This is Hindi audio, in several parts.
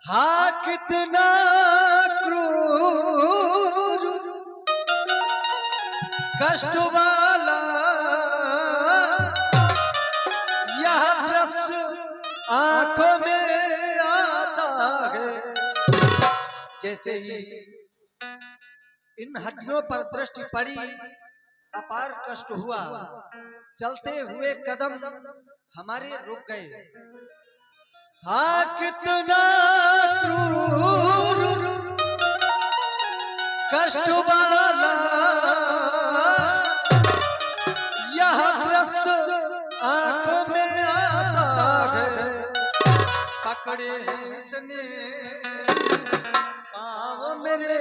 हाँ कितना क्रूर कष्ट वाला यह दृश्य आंखों में आता है। जैसे ही इन हड्डियों पर दृष्टि पड़ी अपार कष्ट हुआ, चलते हुए कदम हमारे रुक गए। हाँ कितना क्रूर कष्ट वाला यह दृश्य आंखों में आता है। पकड़े इसने पाँव मेरे,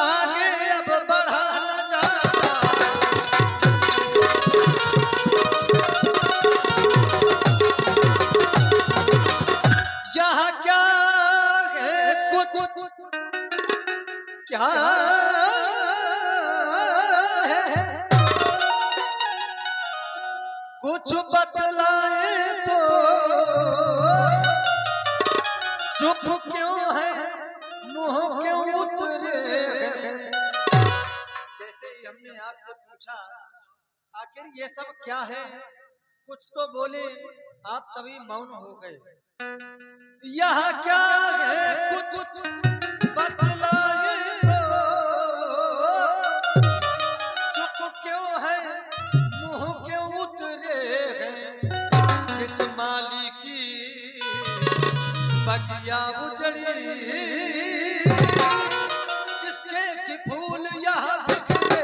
आगे अब बढ़ा न जाता। यहाँ क्या है कुछ क्या है, कुछ बतलाए तो। चुप क्यों है, मुंह क्यों उतरे। जैसे ही हमने आपसे पूछा आखिर ये सब क्या है, कुछ तो बोले, आप सभी मौन हो गए। यह क्या है कुछ बतलाए तो। चुप क्यों है, मुंह क्यों उतरे हैं। किस माली की बगिया उजड़ी, जिसके की फूल यहाँ बिखरे।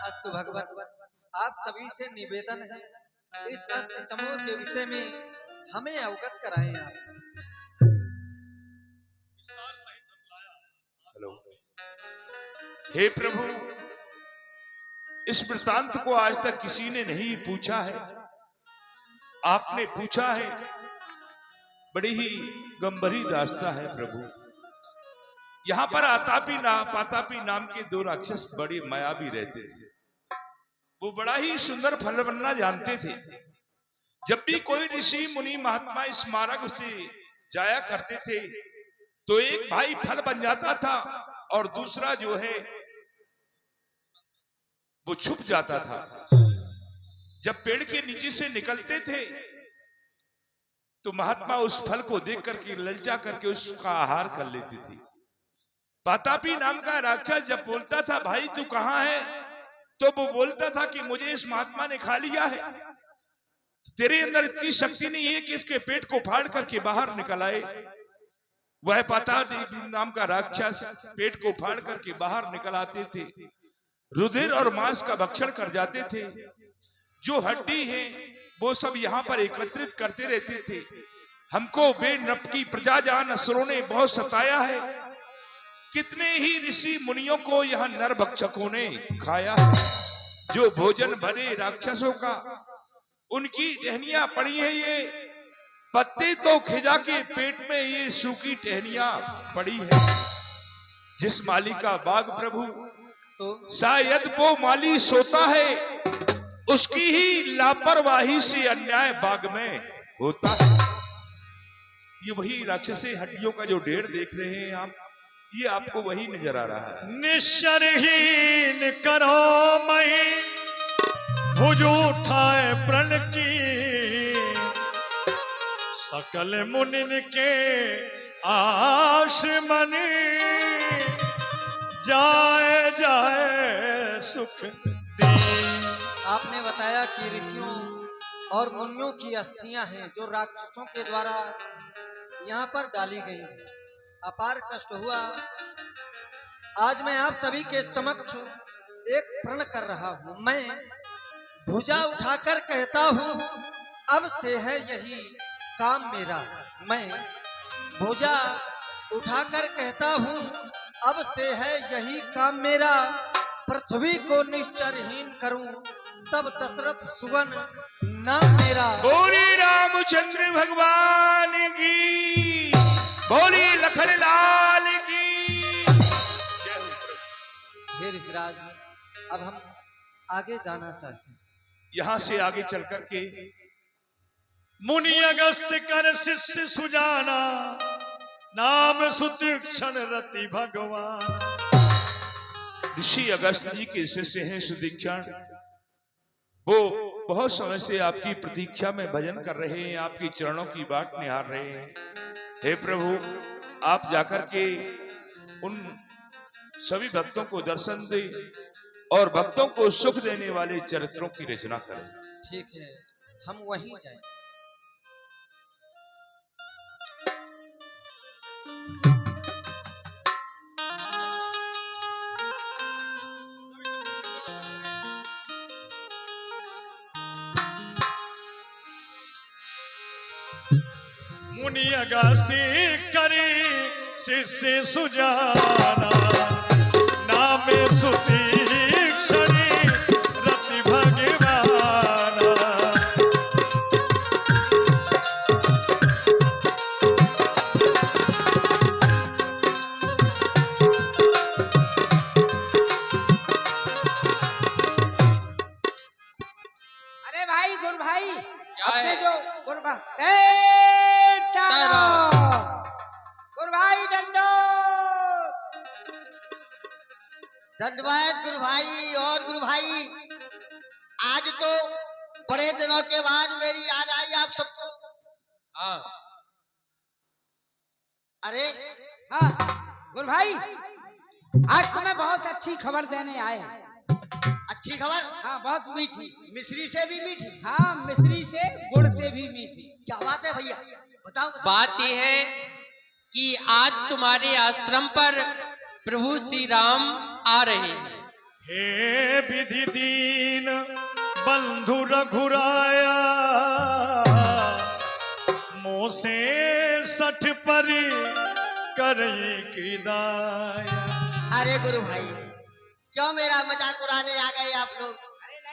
अस्तु भगवान, आप सभी से निवेदन है इस अस्त समूह के विषय में हमें अवगत कराएं आप। हेलो, हे प्रभु, इस वृत्तांत को आज तक किसी ने नहीं पूछा है, आपने पूछा है। बड़ी ही गंभीर दास्ता है प्रभु। यहाँ पर पातापी नाम के दो राक्षस बड़े मायावी रहते थे। वो बड़ा ही सुंदर फल बनना जानते थे। जब भी कोई ऋषि मुनि महात्मा इस मार्ग से जाया करते थे तो एक भाई फल बन जाता था और दूसरा जो है वो छुप जाता था। जब पेड़ के नीचे से निकलते थे तो महात्मा उस फल को देख करके ललचा करके उसका आहार कर लेते थे। पातापी नाम का राक्षस जब बोलता था भाई तू कहां है, तो वो बोलता था कि मुझे इस महात्मा ने खा लिया है। तेरे अंदर इतनी शक्ति नहीं है कि इसके पेट को फाड़ करके बाहर निकल आए। वह पातापी नाम का राक्षस पेट को फाड़ करके बाहर निकल आते थे, रुधिर और मांस का भक्षण कर जाते थे। जो हड्डी है वो सब यहाँ पर एकत्रित करते रहते थे। हमको बेनप की प्रजाजान असुरों ने बहुत सताया है। कितने ही ऋषि मुनियों को यहाँ नर भक्षकों ने खाया है। जो भोजन भरे राक्षसों का, उनकी टहनियां पड़ी है। ये पत्ते तो खिजा के पेट में ये सूखी टहनियां पड़ी है। जिस माली का बाग प्रभु, तो शायद वो माली सोता है, उसकी ही लापरवाही से अन्याय बाग में होता है। ये वही राक्षसी हड्डियों का जो ढेर देख रहे हैं आप, ये आपको वही नजर आ रहा है। निश्चरहीन करो मही भुज उठाए प्रण की, सकल मुनिन के आश मनी जाए जाए सुख दी। आपने बताया कि ऋषियों और मुनियों की अस्थियां हैं जो राक्षसों के द्वारा यहाँ पर डाली गई। अपार कष्ट हुआ। आज मैं आप सभी के समक्ष एक प्रण कर रहा हूँ। मैं भुजा उठाकर कहता हूँ अब से है यही काम मेरा। मैं भुजा उठाकर कहता हूँ अब से है यही काम मेरा। पृथ्वी को निश्चरहीन करूं तब दशरथ सुवन नाम मेरा। बोली रामचंद्र भगवान की, बोली लखन लाल की। हे ऋषिराज, अब हम आगे जाना चाहते हैं। यहाँ से आगे चल करके मुनि अगस्त कर शिष्य सुजाना, नाम सुतीक्षण रति भगवान। ऋषि अगस्त जी के शिष्य हैं सुदीक्षण। वो बहुत समय से आपकी प्रतीक्षा में भजन कर रहे हैं, आपके चरणों की बाट निहार रहे हैं। हे प्रभु, आप जाकर के उन सभी भक्तों को दर्शन दे और भक्तों को सुख देने वाले चरित्रों की रचना करें। ठीक है, हम वहीं जाएं। मुनि अगस्ती करी शिष्य सुजाना, नाम सुतीक्षण रति भगवान। अरे भाई गुरु भाई, अपने जो गुरु भाई गुरु भाई धन्यवाद गुरु भाई। और गुरु भाई, आज तो बड़े दिनों के बाद मेरी याद आई आप सबको। हाँ अरे हाँ गुरु भाई, आज तुम्हें बहुत अच्छी खबर देने आए हैं। अच्छी खबर? हाँ, बहुत मीठी। मिश्री से भी मीठी? हाँ, मिश्री से गुड़ से भी मीठी। क्या बात है भैया, बताओ, बताओ। बात यह है कि आज तुम्हारे आश्रम पर प्रभु श्री राम आ रहे हैं। हे विधि दीन बंधु रघुराया, मोह से सठ परी करे की दाया। अरे गुरु भाई, क्यों मेरा मजाक उड़ाने आ गए आप लोग?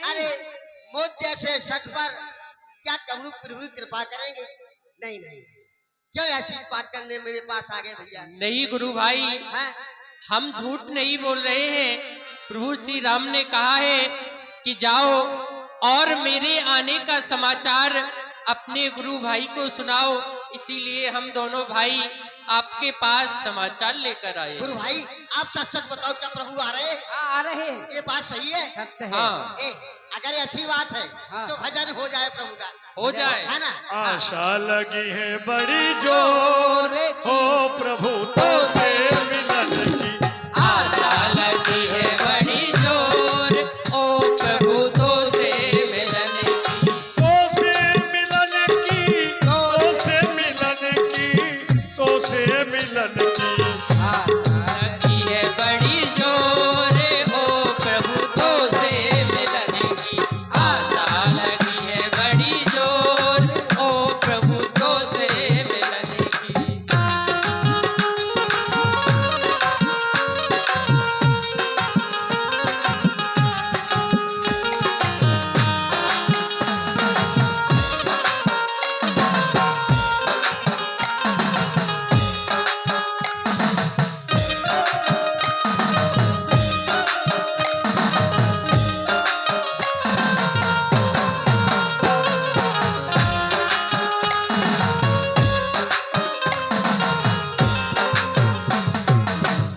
अरे मुझ जैसे सठ पर क्या कभी प्रभु कृपा करेंगे? नहीं नहीं, क्यों ऐसी बात करने मेरे पास आ गए भैया? नहीं गुरु भाई, हाँ? हम झूठ नहीं बोल रहे हैं। प्रभु श्री राम ने कहा है कि जाओ और मेरे आने का समाचार अपने गुरु भाई को सुनाओ, इसीलिए हम दोनों भाई आपके पास समाचार लेकर आए। गुरु भाई, आप सच सच बताओ, क्या प्रभु आ रहे हैं? हाँ, आ रहे हैं। ये बात सही है? सत्य है। हाँ, अगर ऐसी बात है हाँ। तो भजन हो जाए प्रभु का, हो जाए। है ना? आशा लगी है बड़ी जोर, हो प्रभु तो से मिलन की। आशा लगी है बड़ी जोर, ओ प्रभु तो से मिलन की। तो से मिलन की, तो से मिलन की, तो से मिलन की। आशा लगी है बड़ी जोर, ओ प्रभु तो से मिलन की। आशा लगी है बड़ी जोर, ओ प्रभु तो से मिलन की।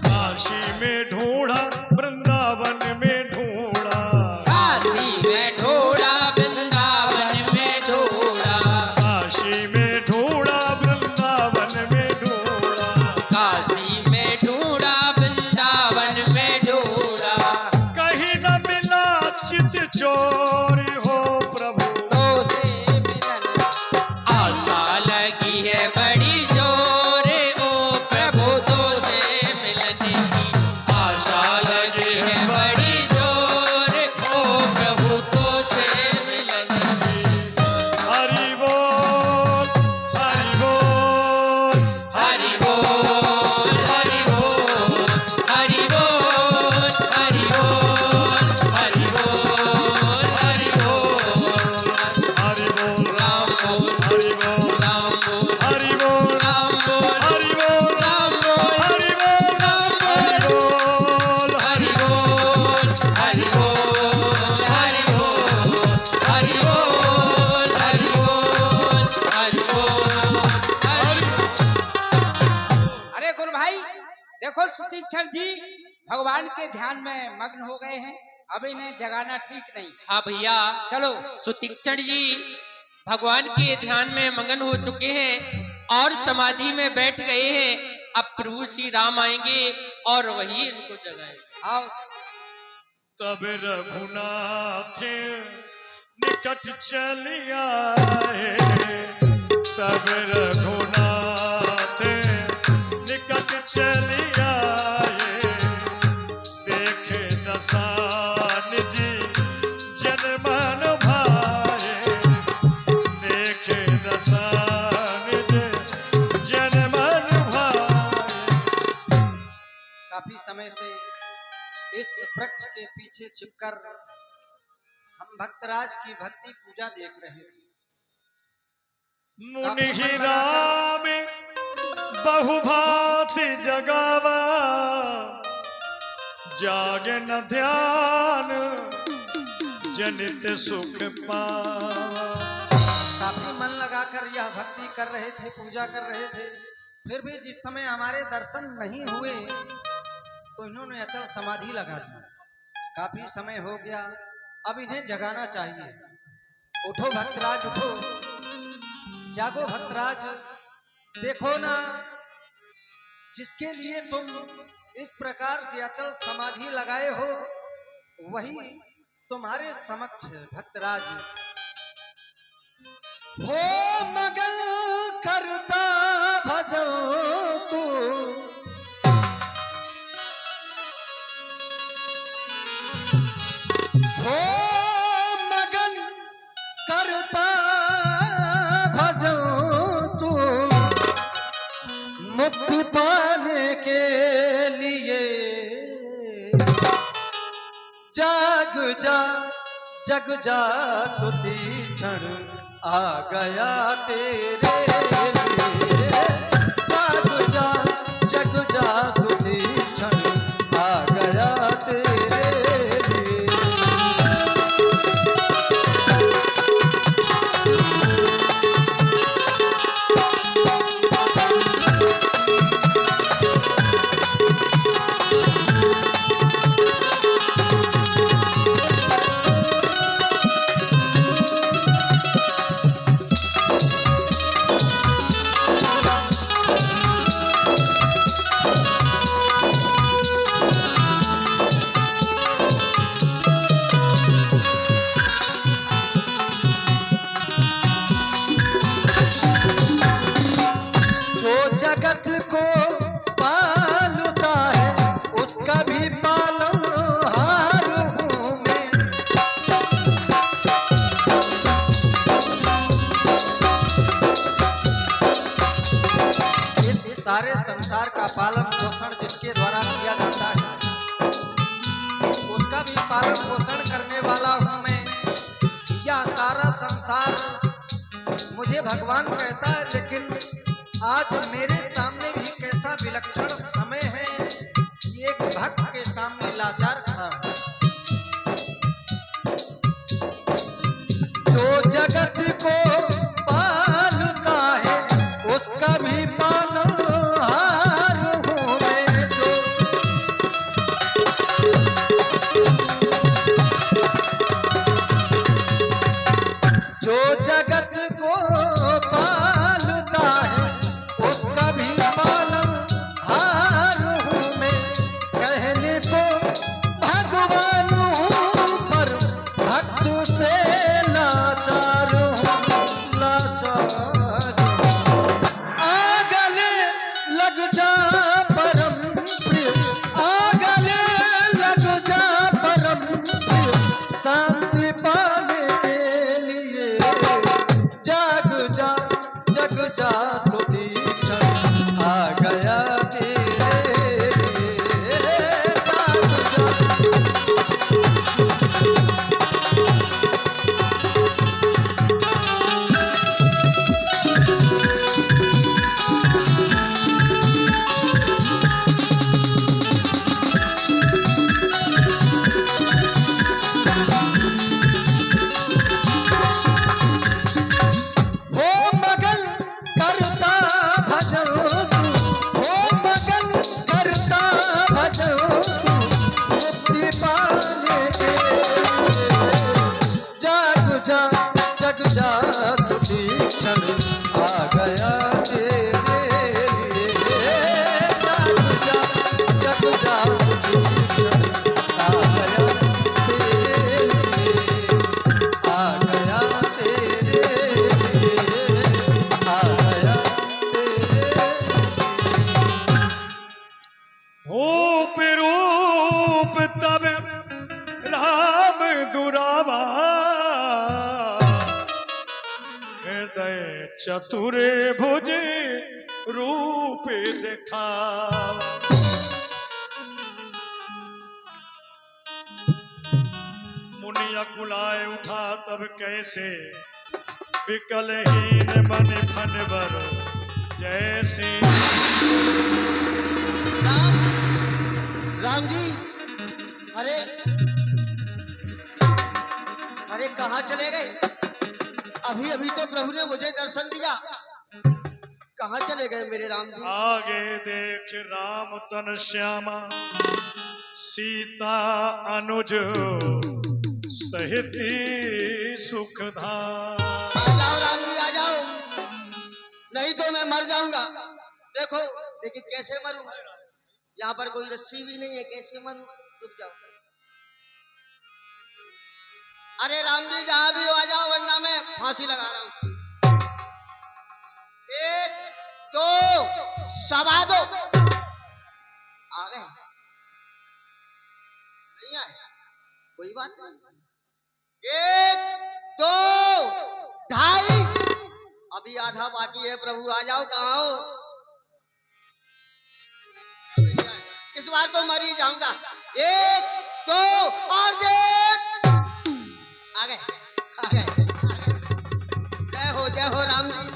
काशी में ढूंढा, वृंदावन में ढूंढा। काशी में ढूंढा, वृंदावन में ढूंढा। काशी में ढूंढा, वृंदावन में ढूंढा। काशी में ढूंढा, वृंदावन में ढूंढा। कहीं न मिला चित चोर, हो प्रभु तो से मिलन। आशा लगी है बड़ी जोर, ओ प्रभु तो से मिलन की। आशा लगी है सुतीक्षण जी भगवान के ध्यान में मग्न हो गए हैं, अब इन्हें जगाना ठीक नहीं। हाँ भैया, चलो। सुतीक्षण जी भगवान के ध्यान में मगन हो चुके हैं और समाधि में बैठ गए हैं। अब प्रभु श्री राम आएंगे और वही इनको जगाएंगे। आओ। तब रघुनाथ निकट चलिया है, तब रघुनाथ निकट चलिया है, देखे दसान जी जन मन भाए, देखे दसान जी जन मन भाए। काफी समय से इस वृक्ष के पीछे छिपकर हम भक्तराज की भक्ति पूजा देख रहे थे। मुनि राम बहुभांति जगावा, जागे न ध्यान जनित सुख पावा। काफी मन लगाकर यह भक्ति कर रहे थे, पूजा कर रहे थे, फिर भी जिस समय हमारे दर्शन नहीं हुए तो इन्होंने अचल समाधि लगा दी। काफी समय हो गया, अब इन्हें जगाना चाहिए। उठो भक्तराज उठो, जागो भक्तराज, देखो ना जिसके लिए तुम इस प्रकार से अचल समाधि लगाए हो वही तुम्हारे समक्ष है भक्तराज। हो मगन करता भजो तू, हो मगन करता भजो तू, मुक्ति पाने के लिए जाग जा जग जा सुतीक्षण आ गया तेरे लिए, जाग जा जग जा सुतीक्षण आ गया तेरे लिए। जगत को पालता है उसका भी पालनहार हूँ मैं, इस सारे संसार का पालन पोषण जिसके द्वारा किया जाता है उसका भी पालन पोषण करने वाला हूँ मैं। यह सारा संसार मुझे भगवान कहता है, लेकिन आज मेरे सामने भी कैसा विलक्षण समय है कि एक भक्त के सामने लाचार खड़ा हूं। जो जगत को पालता है उसका भी पालनहार हूं मैं, जो जगत को पालता है उसका भी पालनहार हूँ मैं। कहने को भगवान हूँ पर भक्तों से लाचार हूँ, लाचार। आ गले लग जा परम प्रिय, आ गले लग जा परम प्रिय, शांति पाने के लिए जाग जा जग जा सुतीक्षण आ गया तेरे लिए, जाग जा रूप तब राम दुरावा, हृदय चतुर भुज रूप दिखावा। मुनि अकुलाए उठा तब कैसे, विकलहीन मन फनबर जैसे। राम, राम जी, अरे अरे कहाँ चले गए? अभी अभी तो प्रभु ने मुझे दर्शन दिया, कहाँ चले गए मेरे राम जी? आगे देख राम तन श्यामा, सीता अनुज सहित सुखधाम। आ जाओ राम जी, आ जाओ, नहीं तो मैं मर जाऊंगा। देखो लेकिन कैसे मरूं? यहाँ पर कोई रस्सी भी नहीं है, कैसे मरूं? रुक जाओ। अरे राम जी जहां भी हो आ जाओ, वरना मैं फांसी लगा रहा हूं। 1 2 सवा 2 आ गए? नहीं आए, कोई बात नहीं। 1 2 ढाई, अभी आधा बाकी है। प्रभु आ जाओ, कहाँ हो? इस बार तो मर ही जाऊंगा। 1 2 और आ गए, आ गए, आ गए। जय हो राम जी।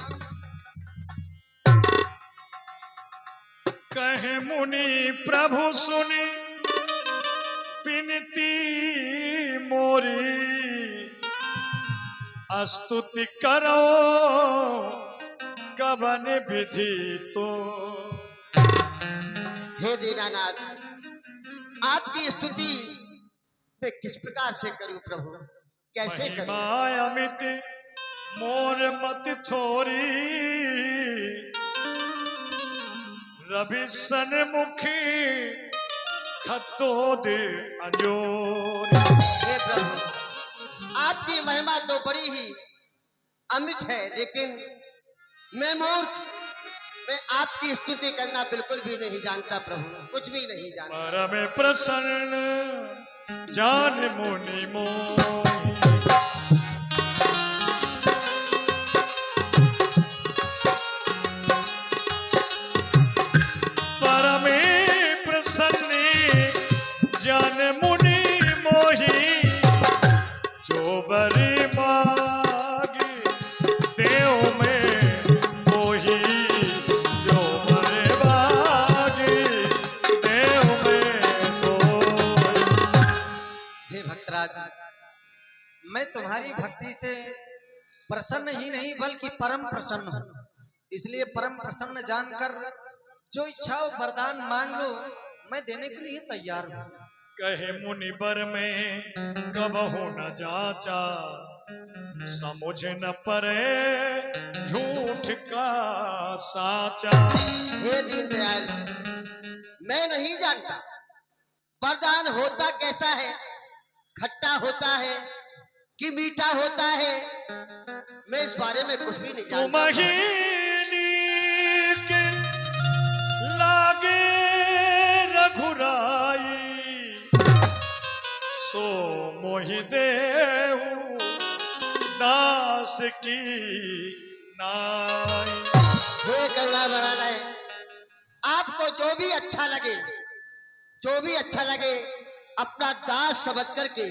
कहे मुनि प्रभु सुनी विनती मोरी, स्तुति करो कवन विधि तो। हे दीनानाथ, आपकी स्तुति मैं किस प्रकार से करूं प्रभु, कैसे करूं? महिमा अमित मोर मत थोरी, रवि सन्मुखी खतो दे अंजोर। हे प्रभु, आपकी महिमा तो बड़ी ही अमित है, लेकिन मैं मूर्ख, मैं आपकी स्तुति करना बिल्कुल भी नहीं जानता प्रभु, कुछ भी नहीं जानता। परम प्रसन्न जान मुनि मोहि, परम प्रसन्न जान मुनि मोहि, जो बरी मागी देव में मोहि, जो बरे मागी देव में तो। हे भक्तराज, मैं तुम्हारी भक्ति से प्रसन्न ही नहीं बल्कि परम प्रसन्न हूँ। इसलिए परम प्रसन्न जानकर जो इच्छा हो वरदान मांग लो, मैं देने के लिए तैयार हूँ। कहे मुनि बर में कबहु न जाचा, समझ न परे झूठ का साचा। हे दीनदयाल, मैं नहीं जानता वरदान होता कैसा है, खट्टा होता है कि मीठा होता है, मैं इस बारे में कुछ भी नहीं जानता। महीनी के लागे रघुराई, सो मोहि देहु दास की नाई। हे गंगा बड़ालय, आपको जो भी अच्छा लगे, जो भी अच्छा लगे, अपना दास समझ करके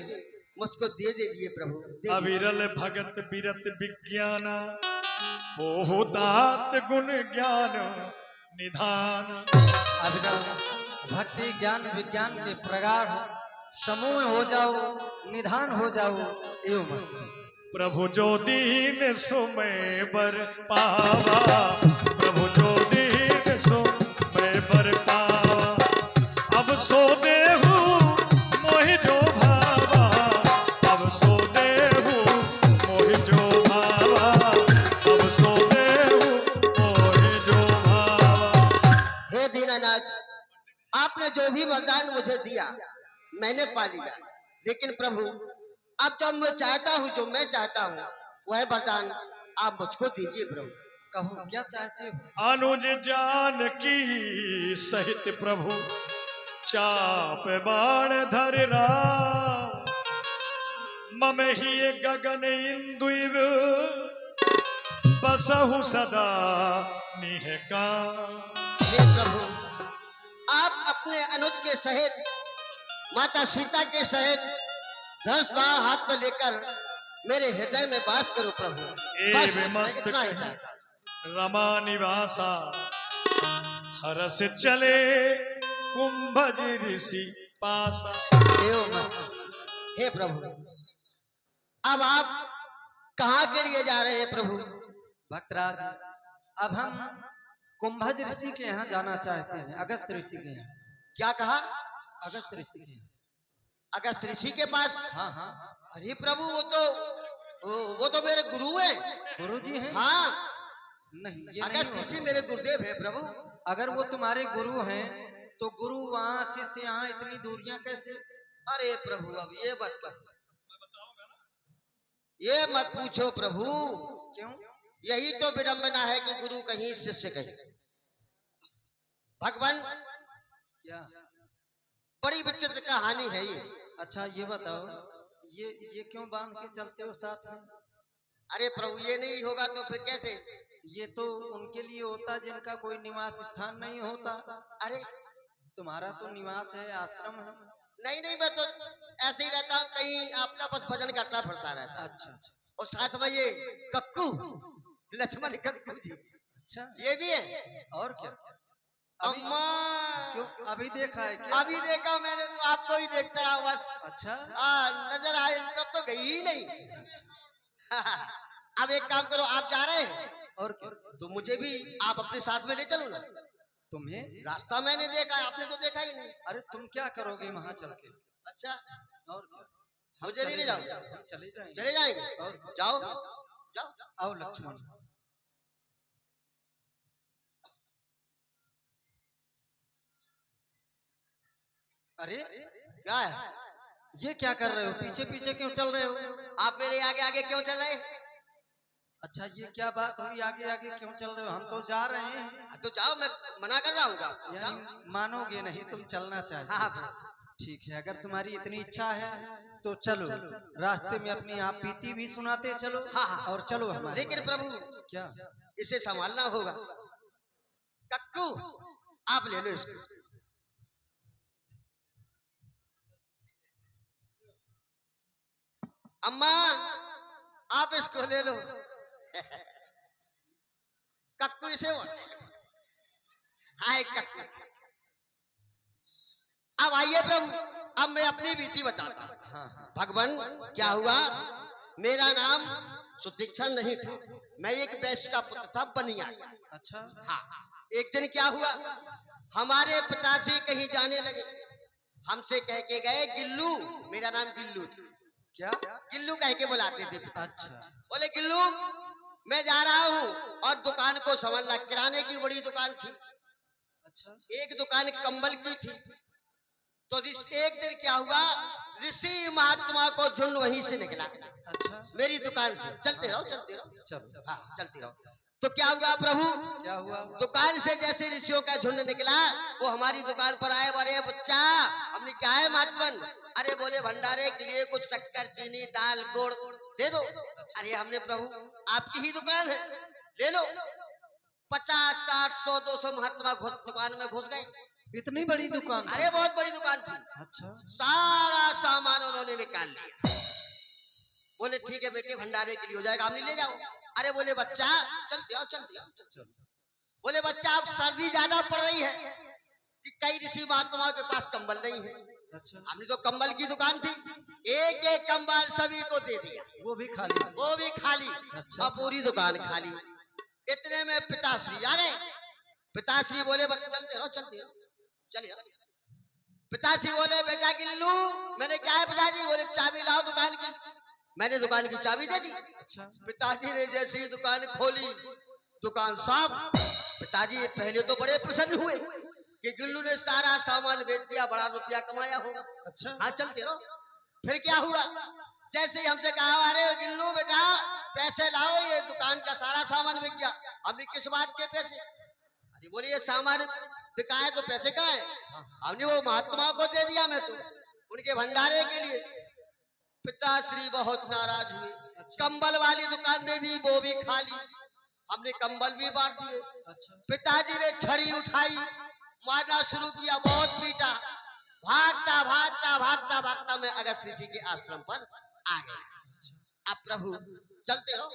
मुझको दे दीजिए प्रभु, दे दीजिए। अविरल भगत बिरत विज्ञान, हो दात गुण ज्ञान निधान। अभिनव भक्ति ज्ञान विज्ञान के प्रगाढ़ समूह में हो जाओ, निधान हो जाओ एवं मस्त। प्रभु जो दीन सुमय बर पावा, प्रभु जो दीन सुमय बर पावा, अब सो देहु मोहि जो भावा, अब सो देहु मोहि जो भावा, अब सो देहु मोहि जो भावा। हे दीनानाथ, आपने जो भी वरदान मुझे दिया मैंने पा लिया, लेकिन प्रभु अब जब मैं चाहता हूँ, जो मैं चाहता हूँ वह वरदान आप मुझको दीजिए प्रभु। कहो क्या चाहते हो? अनुज जानकी सहित प्रभु चाप बाण धर राम मम ही गगन इंदुइव बसहु सदा निहका। हे प्रभु, आप अपने अनुज के सहित माता सीता के सहित धनुष बाण हाथ में लेकर मेरे हृदय में वास करो प्रभु। बस, एव मैं मस्त इतना ही कहीं चाहता। रमा निवासा हरस चले कुंभज ऋषि पासा। देव मस्त। हे प्रभु, अब आप कहाँ के लिए जा रहे हैं प्रभु? भक्तराज, अब हम कुंभज ऋषि के यहाँ जाना चाहते हैं, अगस्त ऋषि के यहाँ। क्या कहा? अगस्त ऋषि के यहाँ। अगस्त ऋषि के पास? हाँ हाँ, अरे प्रभु, वो तो मेरे गुरु हैं। गुरु जी हैं? हाँ, नहीं, ये नहीं अगस्त हो ऋषि मेरे गुरुदेव हैं प्रभु। अगर वो तुम्हारे गुरु हैं तो गुरु वहाँ शिष्य यहाँ इतनी दूरियां कैसे? अरे प्रभु, अब ये मत कर, ये मत पूछो प्रभु। क्यों? यही तो विडंबना है कि गुरु कहीं शिष्य कहीं। भगवान, क्या? बड़ी विचित्र कहानी है ये। अच्छा ये बताओ, ये क्यों बांध के चलते हो साथ में? अरे प्रभु, ये नहीं होगा तो फिर कैसे? ये तो उनके लिए होता जिनका कोई निवास स्थान नहीं होता। अरे तुम्हारा तो निवास है, आश्रम है। नहीं नहीं, मैं तो ऐसे ही रहता हूँ, कहीं आपका बस भजन करता फिरता रहता। अच्छा अच्छा और साथ में ये कक्कू, लक्ष्मण कक्कू जी, अच्छा, ये भी है। और क्या? अम्मा, क्यों? अभी देखा है क्या? अभी देखा मैंने, तो आपको ही देखता रहा बस। अच्छा, नजर आए तब तो गई ही नहीं। अब एक काम करो, आप जा रहे हैं और क्या? तो मुझे भी आप अपने साथ में ले चलो ना। तुम्हें? रास्ता मैंने देखा है, आपने तो देखा ही नहीं। अरे तुम क्या करोगे वहां चल के? अच्छा, और क्या? मुझे नहीं ले जाओ? हम चले जाएंगे। चले जाएंगे? और क्या? जाओ जाओ। आओ लक्ष्मण। अरे क्या है? ये क्या कर रहे हो? पीछे पीछे क्यों चल रहे हो? आप मेरे आगे आगे क्यों चल रहे हैं? अच्छा, ये क्या बात हुई? आगे आगे क्यों चल रहे हो? हम तो जा रहे हैं। तो जाओ, मैं मना कर रहा हूँ। जाओ। यानी मानोगे नहीं, तुम चलना चाहते हाँ हो। हाँ, ठीक है, अगर तुम्हारी इतनी इच्छा है तो चलो। रास्ते में अपनी आप पीती भी सुनाते चलो। हाँ, हाँ। और चलो हमारे लेकिन साथ। प्रभु, क्या? इसे संभालना होगा। कक्कू, आप ले लो इसको। अम्मा, आप इसको ले लो। कक्कू इसे वो। हाय कक्कू। अब आइए प्रभु, अब मैं अपनी बीती बताता हूँ। हाँ हाँ, भगवान, क्या हुआ? मेरा नाम सुतीक्षण नहीं था, मैं एक वैश्य का पुत्र था, बनिया। अच्छा, हाँ, एक दिन क्या हुआ, हमारे पिताश्री कहीं जाने लगे, हमसे कह के गए गिल्लू, मेरा नाम गिल्लू था। क्या? गिल्लू कह के बुलाते थे पिता। अच्छा, बोले गिल्लू, मैं जा रहा हूँ और दुकान को संभालना। किराने की बड़ी दुकान थी, अच्छा, एक दुकान कंबल की थी। तो एक दिन क्या हुआ, ऋषि महात्मा को झुंड वहीं से निकला, अच्छा, मेरी दुकान से। चलते रहो चलते रहो। चलो। हाँ, चलते रहो। तो क्या हुआ प्रभु, क्या हुआ? दुकान से जैसे ऋषियों का झुंड निकला, वो हमारी दुकान पर आए। बोले बच्चा, हमने क्या है महात्मन? अरे बोले भंडारे के लिए कुछ शक्कर, चीनी, दाल, गुड़ दे दो। अरे हमने प्रभु, आपकी ही दुकान है, ले लो। 50, 60, 100, 200 महात्मा दुकान में घुस गए। इतनी बड़ी दुकान? अरे बहुत बड़ी दुकान थी। अच्छा, सारा सामान उन्होंने निकाल लिया। बोले ठीक है बेटे, भंडारे के लिए हो जाएगा, हमने ले जाओ। अरे बोले बच्चा, चलते आओ चलते आओ। चलो। बोले बच्चा, अब सर्दी ज्यादा पड़ रही है कि कई ऋषि महात्माओं के पास कंबल नहीं है। अच्छा, हमने तो कंबल की दुकान थी, एक एक कंबल सभी को दे दिया, वो भी खाली? वो भी खाली। अच्छा। अब पूरी दुकान खाली। इतने में पिताश्री आ गए। पिताश्री बोले बच्चा, चलते रहो चलते रहो, चलिए। पिताश्री बोले बेटा गिल्लू, मैंने क्या है पिताजी? बोले चाबी लाओ दुकान की। मैंने दुकान की चाबी दे दी। अच्छा, पिताजी ने जैसे ही दुकान खोली, दुकान साफ। पिताजी पहले तो बड़े प्रसन्न हुए कि गिल्लू ने सारा सामान बेच दिया, बड़ा रुपया कमाया होगा। अच्छा, हाँ, चलते रहो। फिर क्या हुआ, जैसे ही हमसे कहा अरे गिल्लू बेटा पैसे लाओ, ये दुकान का सारा सामान बिक गया। हमने किस बात के पैसे? अरे बोले ये सामान बिकाए तो पैसे कहाँ है? हमने वो महात्माओं को दे दिया, मैं तो उनके भंडारे के लिए। पिताश्री बहुत नाराज हुए, कंबल वाली दुकान दे दी, वो भी खाली, हमने कंबल भी बांट दिए। पिताजी ने छड़ी उठाई, मारना शुरू किया, बहुत पीटा, भागता भागता भागता भागता मैं अगस्त ऋषि के आश्रम पर आ गया। अब प्रभु चलते रहो,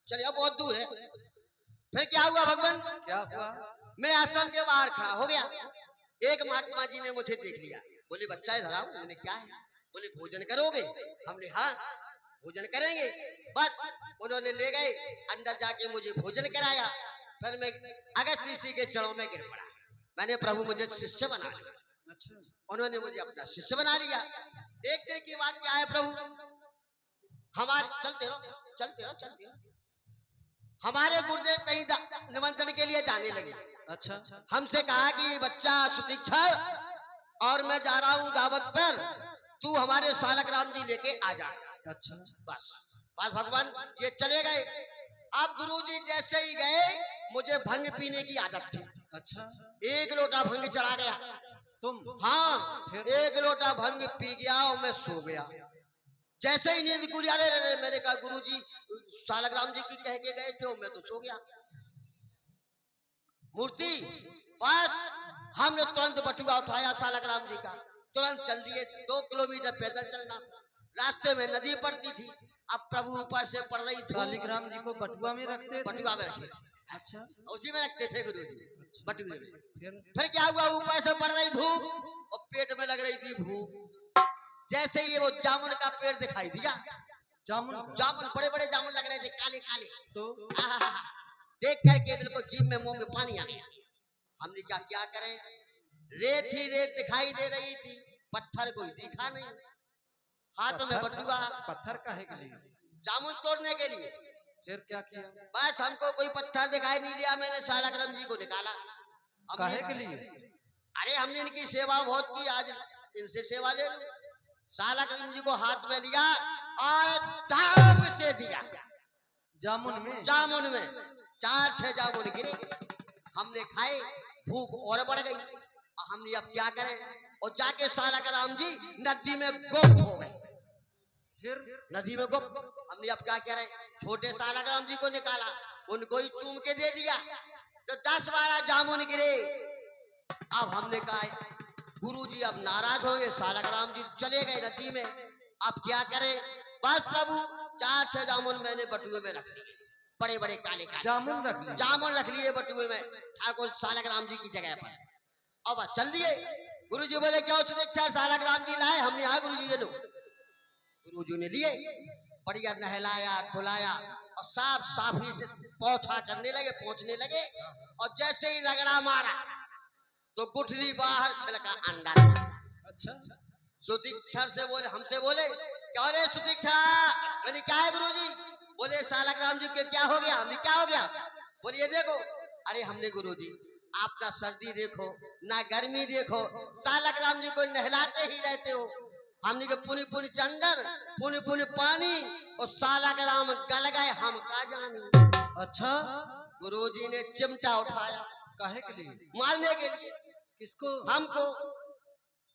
चलिए बहुत दूर है। फिर क्या हुआ भगवान? क्या हुआ? मैं आश्रम के बाहर खड़ा हो गया, एक महात्मा जी ने मुझे देख लिया, बोले बच्चा इधर आओ। मैंने क्या है? बोले भोजन करोगे? हमने हाँ भोजन करेंगे। बस उन्होंने ले गए, अंदर जाके मुझे भोजन कराया। फिर मैं अगस्त ऋषि के चरणों में गिर पड़ा। मैंने प्रभु मुझे शिष्य बना लिया, उन्होंने मुझे अपना शिष्य बना लिया। एक दिन की बात क्या है प्रभु, हमारे चलते रहो चलते रहो चलते रहो, हमारे गुरुदेव कहीं निमंत्रण के लिए जाने लगे। अच्छा, हमसे कहा कि बच्चा सुतीक्षण, और मैं जा रहा हूँ दावत पर, तू हमारे सालक राम जी लेके आ जा। अच्छा, बस बस भगवान ये चले गए। अब गुरुजी जैसे ही गए, मुझे भंग पीने की आदत थी। अच्छा, एक लोटा भंग चढ़ा गया। तुम? हाँ, फिर? एक लोटा भंग पी गया और मैं सो गया। जैसे ही नींद खुली, अरे मैंने कहा गुरुजी सालक राम जी की कह के गए थे, मैं तो सो गया। मूर्ति बस हमने तुरंत बटुआ उठाया सालक राम जी का, तुरंत चल दिए। 2 किलोमीटर पैदल चलना था, रास्ते में नदी पड़ती थी। अब प्रभु ऊपर से पड़ रही थी। शालिग्राम जी को बटुआ में रखते थे? बटुआ में रखे, अच्छा, उसी में रखते थे गुरुजी, बटुए में। फिर क्या हुआ, ऊपर से पड़ रही धूप और पेट में लग रही थी भूख। जैसे ही वो जामुन का पेड़ दिखाई दिया, जामुन बड़े बड़े जामुन लग रहे थे, काले काले, तो देख करके बिल्कुल जीभ में मुंह में पानी आ गया। हमने कहा क्या करें, रेत ही रेत दिखाई दे रही थी, पत्थर कोई दिखा नहीं। हाथ में बटुआ, पत्थर काहे के लिए? जामुन तोड़ने के लिए। फिर क्या किया? बस हमको कोई पत्थर दिखाई नहीं दिया, मैंने सालग्राम जी को निकाला। काहे के लिए? अरे हमने इनकी सेवा बहुत की, आज इनसे सेवा ले लो। सालग्राम जी को हाथ में लिया और धाम से दिया जामुन में? जामुन में 4-6 जामुन गिरे, हमने खाए, भूख और बढ़ गई। हमने अब क्या करें, और जाके सालग्राम जी नदी में गुप्त हो गए। फिर नदी में गुप्त, हमने अब क्या करें, छोटे सालग्राम जी को निकाला, उनको ही चूम के दे दिया, तो 10-12 जामुन गिरे। अब हमने कहा गुरुजी अब नाराज होंगे, सालग्राम जी चले गए नदी में, अब क्या करें। बस प्रभु 4-6 जामुन मैंने बटुए में रख लिए, बड़े बड़े काले काले जामुन रख लिए बटुए में, ठाकुर सालग्राम जी की जगह पर। अब चल दिए। गुरुजी बोले क्या सुदीक्षा सालग्राम जी लाए? हमने हाँ गुरुजी ये लो। गुरुजी ने लिए, बढ़िया नहलाया धुलाया और साफ साफी से पोछा करने लगे, पोंछने लगे, और जैसे ही रगड़ा मारा तो गुठली बाहर छिलका अंदर। अच्छा, सुदीक्षर से बोले, हमसे बोले क्या रे सुदीक्षा? मैंने क्या है गुरुजी? बोले सालग्राम जी के क्या हो गया? हमने क्या हो गया? बोले ये देखो। अरे हमने गुरुजी आप ना सर्दी देखो ना गर्मी देखो, सालग्राम जी को नहलाते ही रहते हो। हमने के पुनी पुनी चंदन, पुनी पुनी पानी, और सालग्राम गल गए, हम का जानी। अच्छा, गुरुजी ने चिमटा उठाया, काहे के लिए? मारने के लिए। किसको? हमको।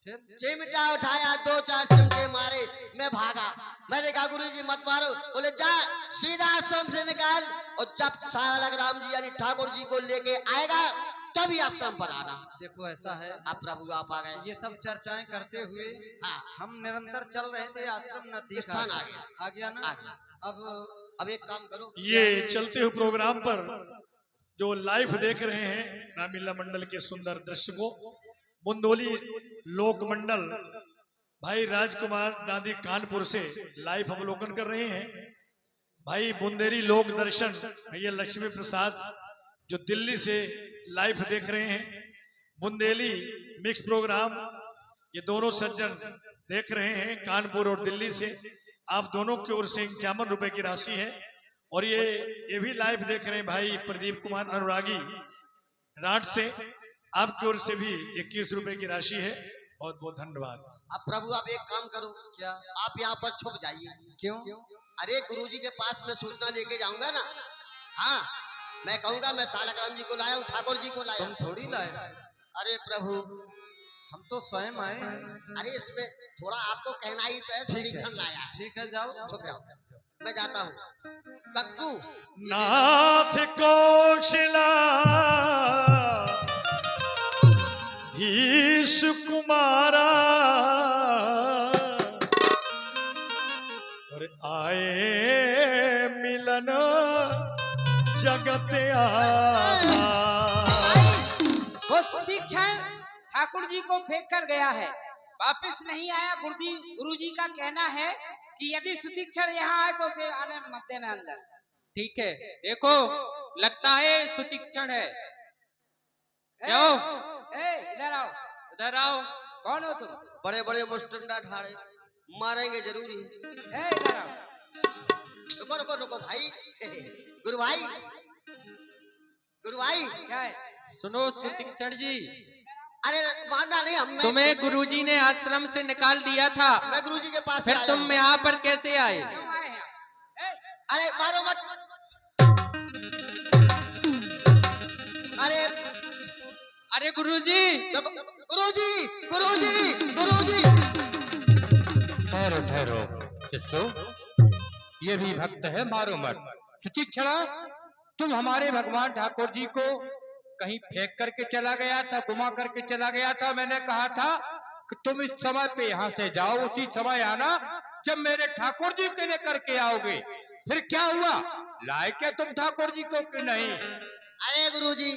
फिर चिमटा उठाया, 2-4 चिमटे मारे, मैं भागा। मैंने कहा गुरुजी मत मारो। बोले जा सीधा आश्रम से निकाल, और जब सालग्राम जी यानी ठाकुर जी को लेके आएगा तभी आश्रम पर आना। देखो ऐसा है, अब प्रभु आप आ गए। ये सब चर्चाएं करते हुए हाँ, हम निरंतर चल रहे थे, आश्रम नदी का स्थान आ गया। आ गया ना। आ गया। अब एक काम करो, ये चलते हुए प्रोग्राम पर जो लाइव देख रहे हैं रामलीला मंडल के सुंदर दृश्य को, बुंदोली लोक मंडल भाई राजकुमार दादी कानपुर से लाइव अवलोकन कर रहे हैं। भाई बुंदेली लोक दर्शन भैया लक्ष्मी प्रसाद जो दिल्ली से लाइव देख रहे हैं। बुंदेली मिक्स प्रोग्राम ये दोनों सज्जन देख रहे हैं कानपुर और दिल्ली से। आप दोनों की ओर से 51 रुपए की राशि है। और ये भी लाइव देख रहे हैं भाई प्रदीप कुमार अनुरागी राट से, आपकी ओर से भी 21 रुपए की राशि है। बहुत बहुत धन्यवाद। अब प्रभु आप एक काम करो, क्या? आप यहाँ पर छुप जाइए। क्यों? अरे गुरुजी के पास मैं सूचना लेके जाऊंगा ना। हाँ, मैं कहूंगा मैं सालग्राम जी को लाया हूँ, ठाकुर जी को लाया तुम हूँ। थोड़ी लाए। अरे प्रभु, हम तो स्वयं आए हैं। अरे इसमें थोड़ा आपको कहना ही तो है, ठीक है, सुदीक्षण लाया है। ठीक है, जाओ। चुप जाओ, मैं जाता हूँ। कक्कू नाथ कौशला धीश कुमारा और आए मिलन जगत वो सुतीक्षण ठाकुर जी को फेंक कर गया है, वापस नहीं आया। गुरु जी का कहना है कि यदि सुतीक्षण यहाँ आए तो उसे आने मत देना अंदर। ठीक है, देखो लगता है सुतीक्षण है। जाओ, इधर आओ। इधर आओ। कौन हो तुम? बड़े बड़े मुस्टंडा ठाड़े, मारेंगे जरूरी। इधर आओ। रुको रुको रुको भाई, गुरु भाई, गुरु भाई। क्या है? सुनो सुतीक्षण जी, अरे मानना नहीं, हम तुम्हें गुरुजी ने आश्रम से निकाल दिया था, मैं गुरुजी के पास फिर आया तुम हूँ। यहाँ पर कैसे आए? क्यों आए हैं? अरे मारो मत। अरे अरे गुरुजी, देखो, गुरुजी, गुरुजी, गुरुजी। ठहरो ठहरो चित्तो, ये भी भक्त है, मारो मत। सुतीक्षणा, तुम हमारे भगवान ठाकुर जी को कहीं फेंक करके चला गया था, घुमा करके चला गया था। मैंने कहा था कि तुम इस समय पे यहाँ से जाओ, उसी समय आना जब मेरे ठाकुर जी के लिए करके आओगे। फिर क्या हुआ, लाए क्या तुम ठाकुर जी को कि नहीं? अरे गुरुजी,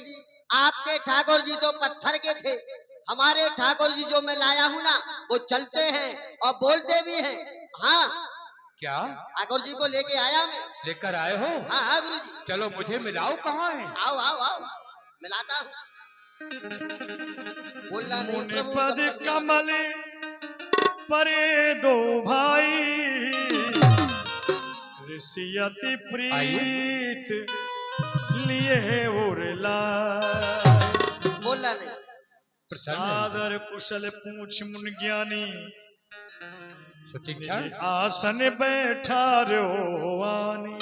आपके ठाकुर जी तो पत्थर के थे, हमारे ठाकुर जी जो मैं लाया हूँ ना, वो चलते हैं और बोलते भी हैं। हाँ, क्या ठाकुर जी को लेके आया मैं। लेकर आए हो? हाँ हाँ गुरुजी। चलो मुझे मिलाओ, कहाँ है? आओ आओ आओ, मिलाता हूँ। बोलना नहीं मुनि प्रभु, पद तब तक कमल परे दो भाई ऋषियति प्रीत लिए और लाए। बोलना नहीं। सादर कुशल पूछ मुन ज्ञानी सुतीक्षण, निज आसन बैठा रोवानी।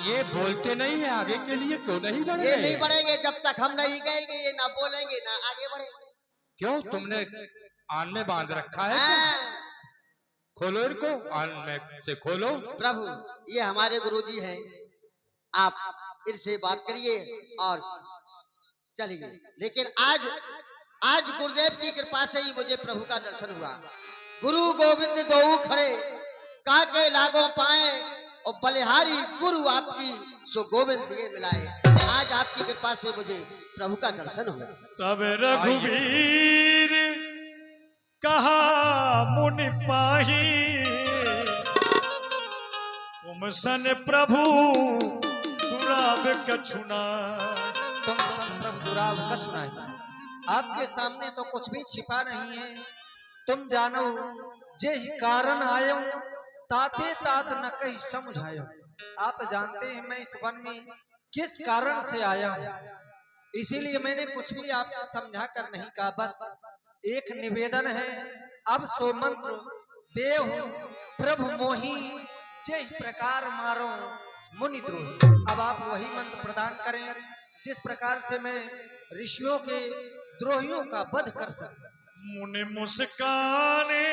ये बोलते नहीं है, आगे के लिए क्यों नहीं बढ़े? ये नहीं बढ़ेंगे जब तक हम नहीं कहेंगे, ये ना बोलेंगे ना आगे बढ़ेंगे। क्यों, तुमने आन में बांध रखा है? हाँ, खोलो इनको, आन में से खोलो। प्रभु ये हमारे गुरुजी हैं, आप इनसे बात करिए और चलिए। लेकिन आज गुरुदेव की कृपा से ही मुझे प्रभु का दर्शन हुआ। गुरु गोविंद दो खड़े काके लागो पाए और बलिहारी गुरु आपकी सो गोविंद ये मिलाए। आज आपकी कृपा से मुझे प्रभु का दर्शन हुआ। तब रघुवीर कहा मुनि पाही तुम सन प्रभु दुराब कछुना। तुम संप्रभ दुराव कछु नहीं, आपके सामने तो कुछ भी छिपा नहीं है। तुम जानो जे ही कारण आयो, ताते तात न कहीं समझायो। आप जानते हैं मैं इस वन में किस कारण से आया हूँ, इसीलिए मैंने कुछ भी आपसे समझा कर नहीं कहा। बस एक निवेदन है, अब सो मंत्र देव प्रभु मोही जिस प्रकार मारो मुनि द्रोही। अब आप वही मंत्र प्रदान करें जिस प्रकार से मैं ऋषियों के द्रोहियों का वध कर सकूं। मुनि मुस्काने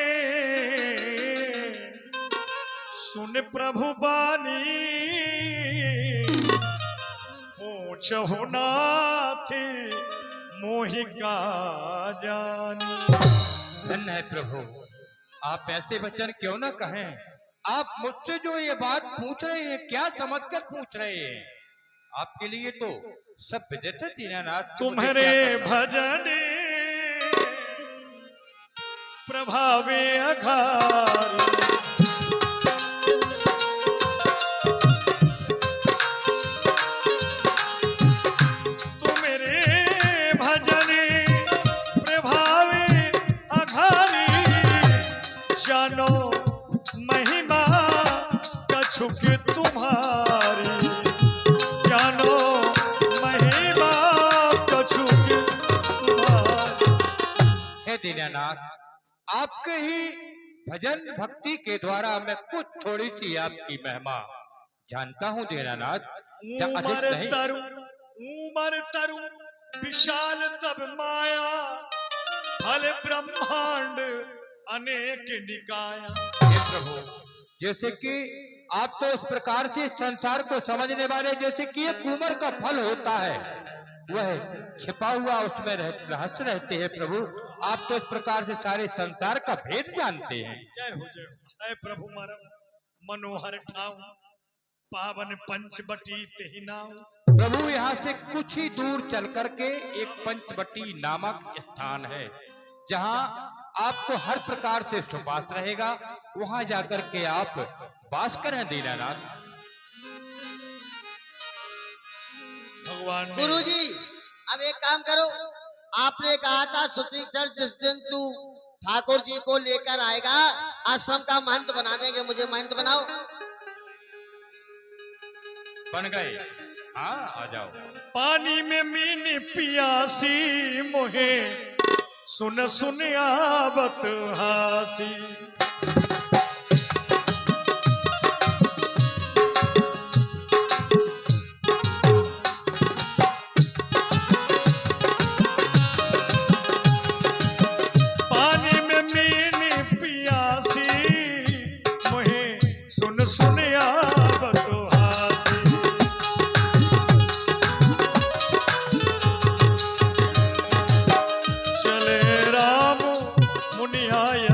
सुन प्रभु बानी पूछहु नाथी मोहि का जानी। धन्य है प्रभु, आप ऐसे वचन क्यों न कहें। आप मुझसे जो ये बात पूछ रहे हैं, क्या समझकर पूछ रहे हैं? आपके लिए तो सब विदित है दीनानाथ। तुम्हारे भजन प्रभावे अघारी तुम्हारे भजन प्रभावे अघारी जानो महिमा कछुक तुम्हारी। जानो महिमा कछुक तुम्हारी। हे दीनानाथ, आपके ही भजन भक्ति के द्वारा मैं कुछ थोड़ी सी आपकी महिमा जानता हूँ दीनानाथ। अधिक उमर नहीं। तरु विशाल तब माया फल ब्रह्मांड अनेक निकाया। हे प्रभु, जैसे कि आप तो उस प्रकार से संसार को समझने वाले, जैसे कि एक कुमर का फल होता है वह छिपा हुआ उसमें रहस्य रहते हैं प्रभु। आप तो इस प्रकार से सारे संसार का भेद जानते हैं। जय हो जय प्रभु मारा मनोहर ठाव पावन पंचवटी तेहि नाव। प्रभु, यहाँ से कुछ ही दूर चल करके एक पंचवटी नामक स्थान है जहाँ आपको हर प्रकार से सुपास रहेगा। वहां जाकर के आप वास करें दीनानाथ। भगवान ने- गुरुजी, अब एक काम करो, आपने कहा था सुतीक्षण जिस दिन तू ठाकुर जी को लेकर आएगा आश्रम का महंत बना देंगे, मुझे महंत बनाओ। बन गए? हाँ, आ जाओ। पानी में मीन पियासी मोहे सुन सुन आवत हासी। पानी में मीन पियासी मोहे सुन सुन आवत हासी।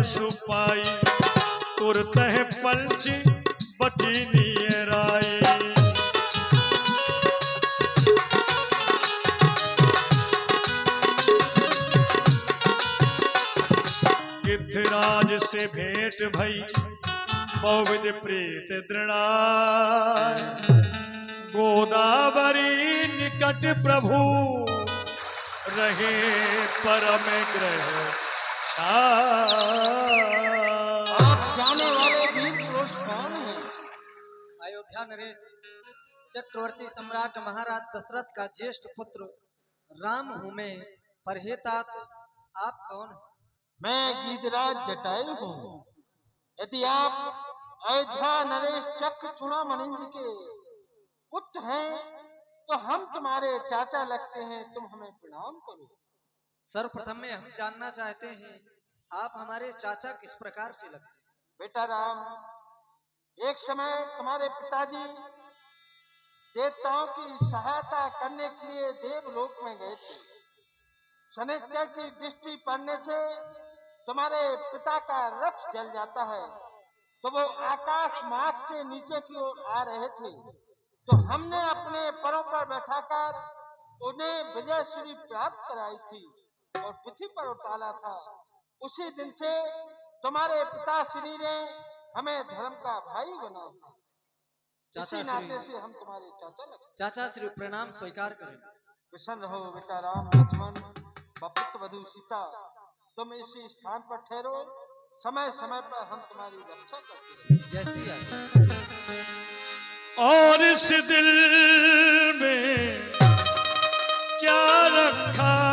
सुपाई तुरत है पंच बटी नियराई। गिद्धराज से भेंट भई बहुविध प्रीत दृढ़ाय। गोदावरी निकट प्रभु रहे परम ग्रह। आप जाने वाले वीर पुरुष कौन हैं? अयोध्या नरेश, चक्रवर्ती सम्राट महाराज दशरथ का ज्येष्ठ पुत्र राम हूं मैं। पर हे तात, आप कौन हैं? मैं गीधराज जटायु हूँ। यदि आप अयोध्या नरेश चक्र चूड़ामणि जी के पुत्र हैं तो हम तुम्हारे चाचा लगते हैं, तुम हमें प्रणाम करो। सर्वप्रथम में हम जानना चाहते हैं आप हमारे चाचा किस प्रकार से लगते हैं? बेटा राम, एक समय तुम्हारे पिताजी देवताओं की सहायता करने के लिए देवलोक में गए थे। शनिश्चर की दृष्टि पड़ने से तुम्हारे पिता का रथ जल जाता है, तो वो आकाश मार्ग से नीचे की ओर आ रहे थे, तो हमने अपने परों पर बैठाकर उन्हें विजयश्री प्राप्त कराई थी और पृथ्वी पर उतारा था। उसी दिन से तुम्हारे पिता श्री ने हमें धर्म का भाई बना था। इसी नाते से हम तुम्हारे चाचा लगते। चाचा श्री प्रणाम स्वीकार करें। प्रसन्न रहो बेटा राम, लक्ष्मण व पुत्र वधु सीता, तुम इसी स्थान पर ठहरो, समय समय पर हम तुम्हारी रक्षा करते हैं। जैसी आज्ञा। और इस दिल में क्या रखा